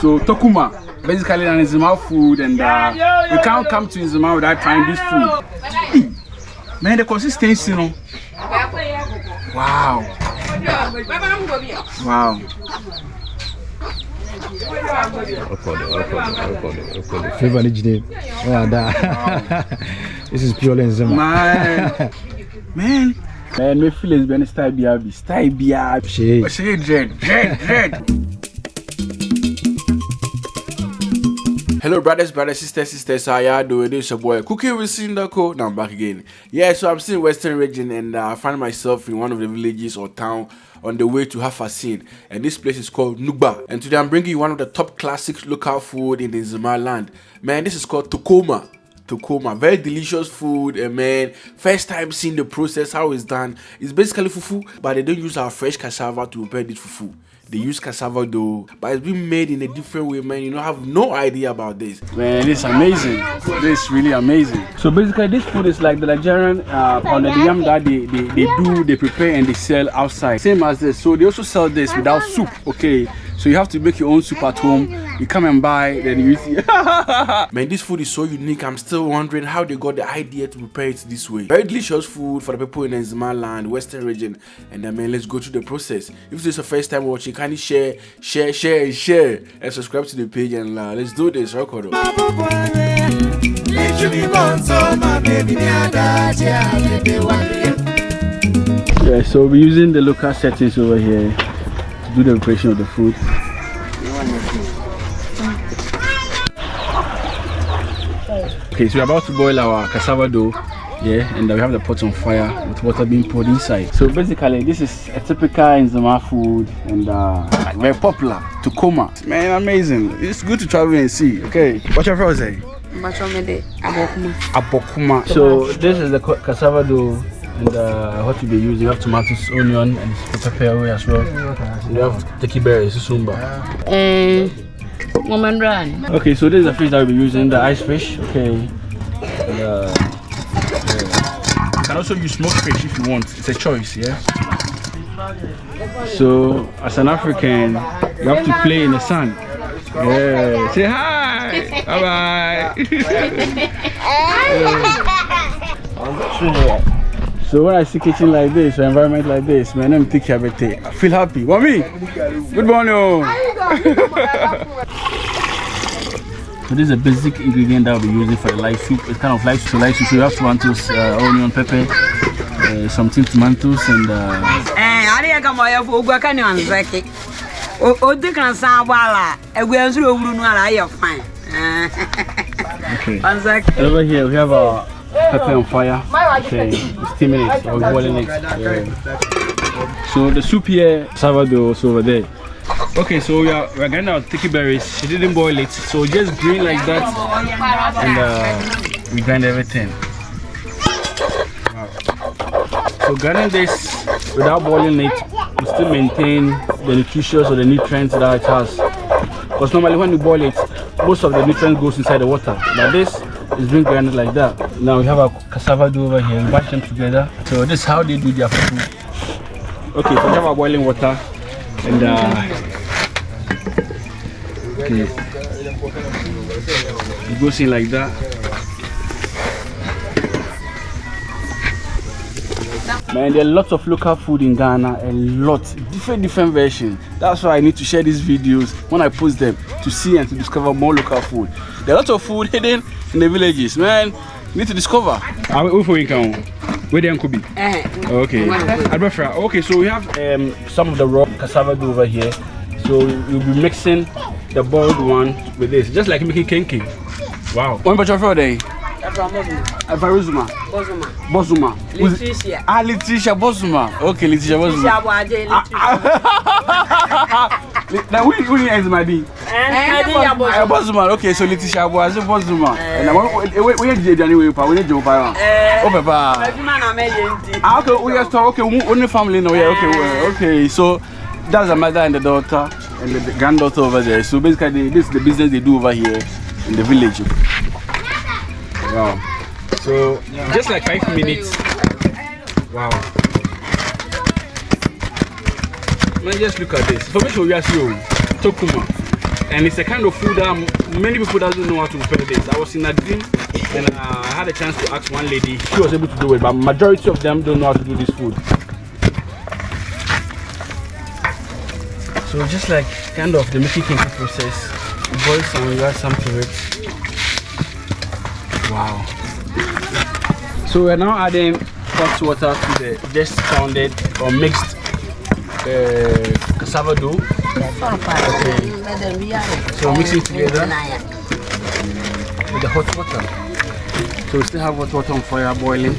So Tokuma, basically an Nzema food, and you can't come to Nzema without trying this food. Man, the consistency, you know. Wow. Wow. Flavor legendary. This is purely Nzema. Man, my feelings been style BRB. Dread. Hello brothers, sisters, how y'all doing? This is your boy Cooking with Sindaco. Now I'm back again. Yeah, so I'm still in Western region, and I find myself in one of the villages or town on the way to have a scene, and this place is called Nugba. And today I'm bringing you one of the top classic local food in the Nzema land. Man, this is called Tokuma. Very delicious food, and man, first time seeing the process, how it's done. It's basically fufu, but they don't use our fresh cassava to prepare this fufu. They use cassava dough, but it's been made in a different way, man. You don't have no idea about this. Man, it's amazing. This is really amazing. So basically, this food is like the Nigerian on the yam that they prepare and they sell outside. Same as this. So they also sell this without soup, okay? So you have to make your own soup at home. You come and buy, then you eat. Man, this food is so unique. I'm still wondering how they got the idea to prepare it this way. Very delicious food for the people in the Nzema land, Western region. And then, man, let's go through the process. If this is your first time watching, kindly share, and subscribe to the page, and let's do this. Record. Yeah, so we're using the local settings over here to do the preparation of the food. Okay, so we're about to boil our cassava dough, yeah, and we have the pot on fire with water being poured inside. So basically, this is a typical Nzema food, and like very popular. Tokuma, man, amazing. It's good to travel and see. Okay, what's your first say? Abokuma. So this is the cassava dough. And what you be using, you have tomatoes, onion, and pepper away as well. And you have teki berries, sumba. Okay, so this is the fish that we'll be using, the ice fish. Okay. And, yeah. You can also use smoked fish if you want. It's a choice, yeah. So as an African, you have to play in the sun. Yeah. Say hi. Bye bye. So when I see kitchen like this, or environment like this, man, I'm thinking about it. I feel happy. Mommy, good morning. So this is a basic ingredient that we'll be using for the light soup. It's kind of light soup. So you have tomatoes, onion, pepper, some tin tomatoes, and okay. And over here we have our pepper on fire. Okay, steaming it or boiling it. So the soup here, cassava dough also over there. Okay, so we're getting our tiki berries. She didn't boil it, so just green like that, and we grind everything. Wow. So grinding this without boiling it, we still maintain the nutrition or the nutrients that it has. Because normally when you boil it, most of the nutrients goes inside the water. But this is being grinded like that. Now we have our cassava dough over here. We mash them together. So this is how they do their food. Okay, so we have our boiling water, and okay, it goes in like that. Man, there are lots of local food in Ghana, a lot, different versions. That's why I need to share these videos when I post them to see and to discover more local food. There are lots of food hidden in the villages, man. You need to discover. Where they could be? Okay. Okay, so we have some of the raw cassava dough over here. So we'll be mixing the boiled one with this, just like making kenke. Wow. One batch of day. Bozuma. Letitia Bozuma. Okay, Letitia Bozuma. Now we ends my D. Bozuma. Okay, so Letitia Bozuma. And we did anyway. We need to buy one. Oh, papa. Okay, we are okay. Only family now. Okay. So that's the mother and the daughter and the granddaughter over there. So basically, this is the business they do over here in the village. Wow. So just like 5 minutes. Wow. Now just look at this. For me, show you Tokuma. And it's a kind of food that many people doesn't know how to prepare this. I was in a dream and I had a chance to ask one lady. She was able to do it, but majority of them don't know how to do this food. So just like kind of the making kinky process, you boil some, you add some to it. Wow. So we're now adding hot water to the just pounded or mixed cassava dough. Okay. So mix it together with the hot water. So we still have hot water on fire boiling.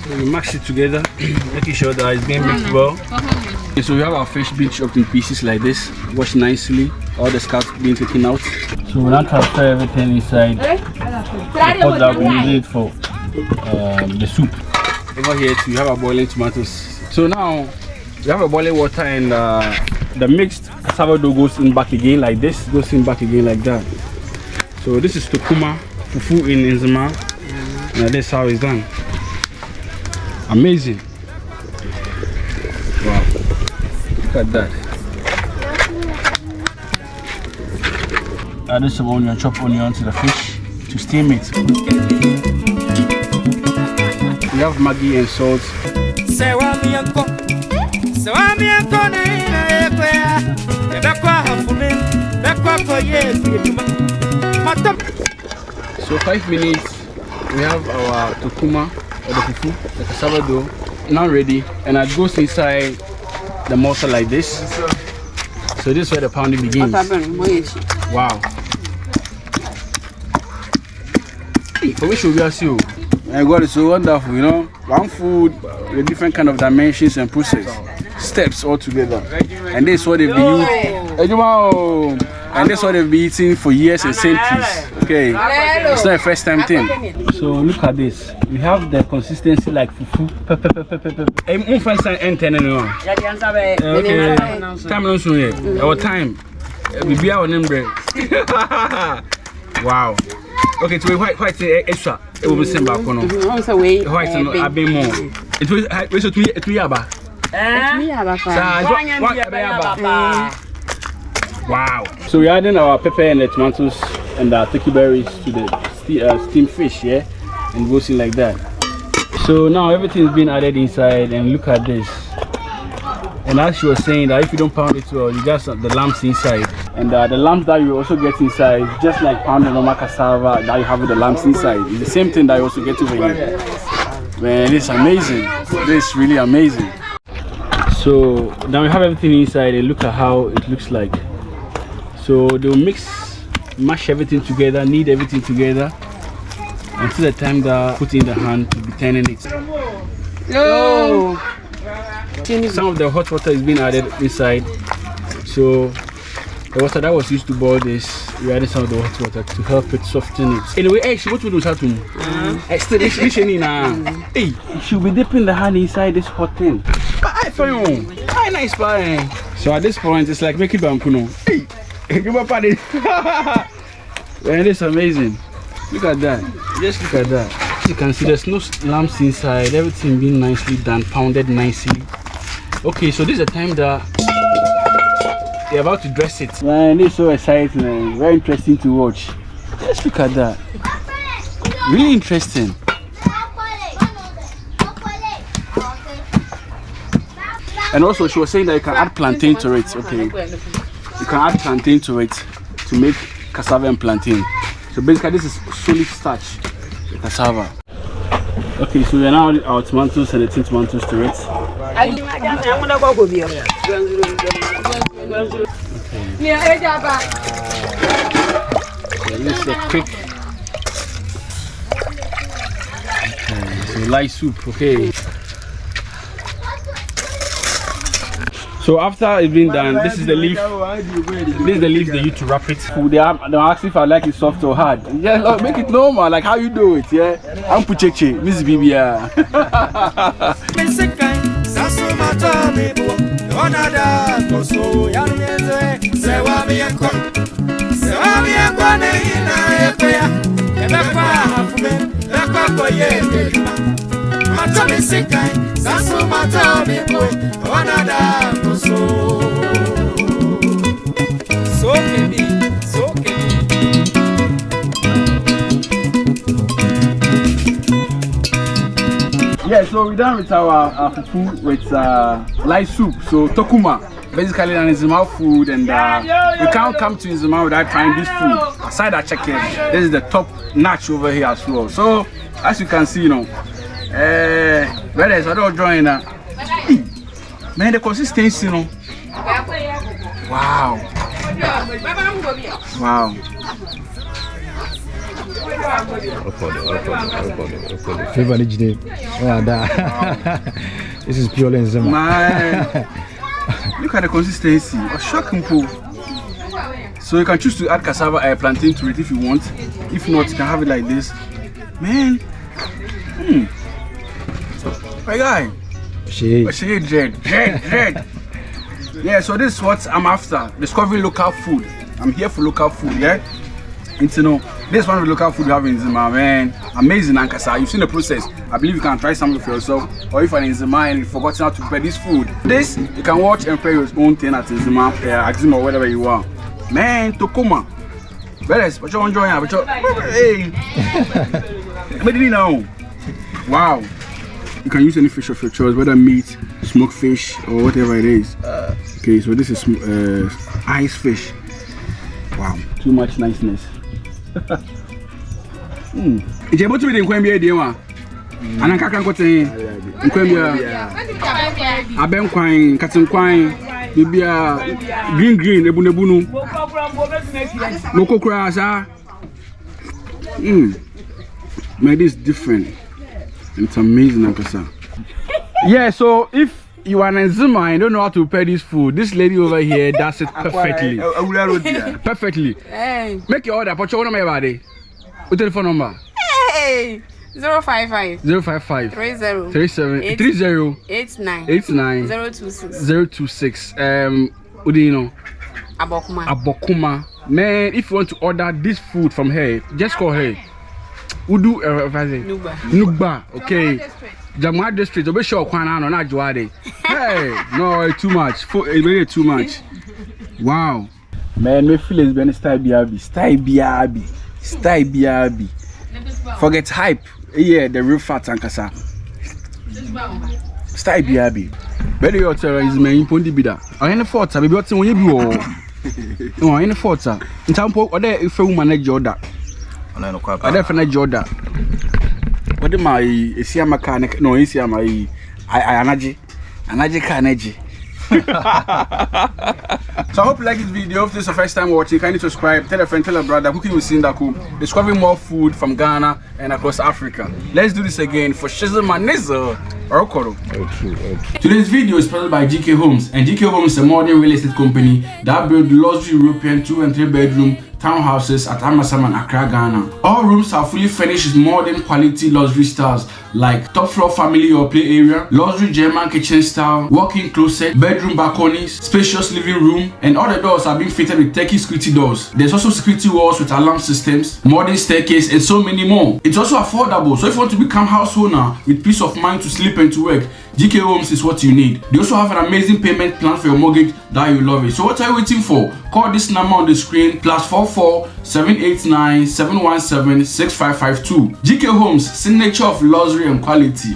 So we mash it together, making sure that it's being mixed well. Okay, so we have our fish being chopped in pieces like this, washed nicely, all the scalps being taken out. So we now transfer everything inside the pot that we use it for the soup. Over here too, we have our boiling tomatoes. So now we have a boiling water and the mixed cassava dough goes in back again like this, goes in back again like that. So this is Tokuma, fufu in Nzema. Now this is how it's done. Amazing. Wow. Look at that. Add some onion, chop onion to the fish to steam it. We have Maggi and salt. So 5 minutes, we have our Tokuma or the fufu, the cassava dough, now ready, and it goes inside the mortar like this. So this is where the pounding begins. Wow. I wish we ask you. My God, it's so wonderful, you know. One food with different kind of dimensions and process, steps all together, and this is what they've been using. And that's what they've been eating for years and centuries. Okay, it's not a first time thing. So look at this. We have the consistency like fufu. Time. We be our number. Wow. Okay, so white extra. It will be same back on. White and a bit more. It was 3 yaba. Wow. So we're adding our pepper and the tomatoes and the turkey berries to the steamed fish, yeah? And goes in like that. So now everything's been added inside, and look at this. And as she was saying that if you don't pound it well, you got the lumps inside. And the lumps that you also get inside, just like pounding normal cassava that you have with the lumps inside. It's the same thing that you also get over here. Man, it's amazing. This is really amazing. So now we have everything inside, and look at how it looks like. So they'll mash everything together, knead everything together until the time that put in the hand to be turning it. Oh. Some of the hot water is being added inside. So the water that was used to boil this, we added some of the hot water to help it soften it. Anyway, hey, what we do Hey, she'll be dipping the hand inside this hot thing. Nice. So at this point, it's like making bampuno. Hey. Give up at it. Man, it's amazing. Look at that. Just look at that. As you can see, there's no lumps inside. Everything being nicely done, pounded nicely. Okay, so this is the time that they're about to dress it. Man, it's so exciting and very interesting to watch. Just look at that. Really interesting. And also, she was saying that you can add plantain to it. Okay. You can add plantain to it to make cassava and plantain. So basically this is solid starch, the cassava. Okay, so we are now our tomatoes and the tin tomatoes to it. Okay. So this is a quick. Okay, so light soup, okay. So after it's been done, this is the leaf. This is the leaf they use to wrap it. They ask if I like it soft or hard. Yeah, look, make it normal, like how you do it. Yeah, I'm Pucheche, Miss Bibia. Yeah, so we're done with our fufu with light soup. So Tokuma, basically an Nzema food, and we can't come to Nzema without trying this food. Aside that chicken, this is the top notch over here as well. So as you can see, brothers, I don't join that. Man, the consistency, Wow. Wow. Flavor original. This is pure Nzema. Man, look at the consistency. Shocking cool. So you can choose to add cassava plantain to it if you want. If not, you can have it like this. Man. My guy. Dread. Yeah, so this is what I'm after. Discovering local food. I'm here for local food, yeah? And this is one of the local food you have in Nzema, man. Amazing, Ankasa. You've seen the process. I believe you can try something for yourself. Or if you're in Nzema and you've forgotten how to prepare this food, this, you can watch and prepare your own thing at Nzema, or whatever you want. Man, Tokuma. Brothers, what you enjoying? Hey. Wow. You can use any fish of your choice, whether meat, smoked fish, or whatever it is. Okay, so this is ice fish. Wow, too much niceness. It's able to be in Quambia, dear one. And I can't go to Quambia. I've been crying, cutting quine, green, ebunebunu. Moko crass, Man, this is different. It's amazing, Ankasa. Yeah, so if you are an Nzema and don't know how to prepare this food, this lady over here does it perfectly. Perfectly. Hey. Make your order. Put your order, my body. What telephone number? Hey. 055 055 30 30 89 026. What do you know? Abokuma. Man, if you want to order this food from her, just call her. Udu Nugba. Okay. Jamwa district. Obe show kwana no na Juade. Hey, no, it's too much. It's really too much. Wow. Man, me feel it's been style biabi. Forget hype. Yeah, the real fat Ankasa. Style biabi. Better your terrorism in Pondi Bida. I ain't fought, baby. What's when you do? No, I ain't fought. In Tampo, or there if you manage Jordan. I definitely Jordan. What am I? Is he a mechanic? No, is he my energy energy. So I hope you like this video. If this is the first time watching, kindly subscribe, tell a friend, tell a brother. Cooking with Sindaco, discovering more food from Ghana and across Africa. Let's do this again for Shizzle Manizo or Okoro. Today's video is sponsored by GK Homes, and GK Homes is a modern real estate company that builds luxury European 2 and 3 bedroom townhouses at Amasam and Accra, Ghana. All rooms are fully furnished with modern quality luxury styles like top floor family or play area, luxury German kitchen style, walk-in closet, bedroom balconies, spacious living room, and all the doors are being fitted with Turkey security doors. There's also security walls with alarm systems, modern staircase, and so many more. It's also affordable, so if you want to become house owner with peace of mind to sleep and to work, GK Homes is what you need. They also have an amazing payment plan for your mortgage that you love it. So what are you waiting for? Call this number on the screen, +44 789 717 6552. GK Homes, signature of luxury and quality.